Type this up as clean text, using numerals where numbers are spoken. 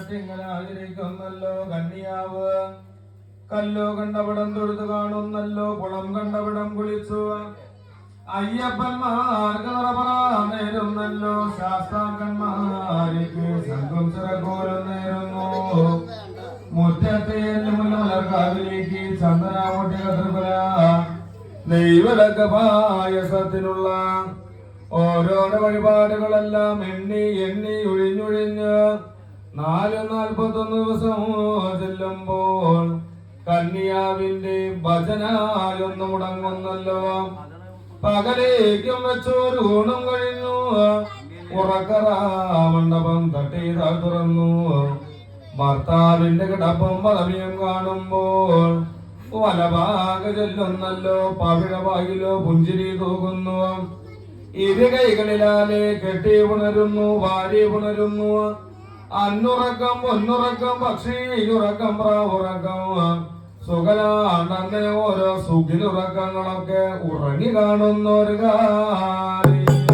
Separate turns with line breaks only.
തിങ്ങലായിരിക്കുന്നല്ലോ കന്യാവ്. കല്ലോ കണ്ടവിടം തൊഴുതു കാണുന്നല്ലോ കുളം കണ്ടവിടം കുളിച്ചു. അയ്യപ്പന്മാർക്ക് നേരുന്നല്ലോ ശാസ്താക്കന്മാർക്ക് സംഘം ചിറകോലും നേരുന്നു. മുറ്റത്തെ മുല്ലമലർക്കാവിലേക്ക് ചന്ദനാമൂട്ടി കതിർകുല നെയ്വിളക്ക പായസത്തിനുള്ള ഓരോരോ വഴിപാടുകളെല്ലാം എണ്ണി എണ്ണി ഒഴിഞ്ഞൊഴിഞ്ഞ് 441 ദിവസം ചെല്ലുമ്പോൾ കന്യാവിന്റെ ഭജനായൊന്നു മുടങ്ങുന്നല്ലോ. പകലേക്കും വെച്ചൊരു ഊണും കഴിഞ്ഞു. ഉറക്കറ മണ്ഡപം തട്ടി തുറന്നു. ഭർത്താവിന്റെ കിടപ്പും പദവിയും കാണുമ്പോൾ വലഭാഗ ചെല്ലുന്നല്ലോ. പവിഴവായിലോ പുഞ്ചിരി തൂകുന്നു. ഇരു കൈകളിലാലെ കെട്ടി ഉണരുന്നു. ഭാര്യ ഉണരുന്നു. അന്നുറക്കം പൊന്നുറക്കം പക്ഷേ ഉറക്കം പ്രാവുറക്കം സുഖലാണ്ടങ്ങനെ ഓരോ സുഖിലുറക്കങ്ങളൊക്കെ ഉറങ്ങി കാണുന്നൊരു കാര്യം.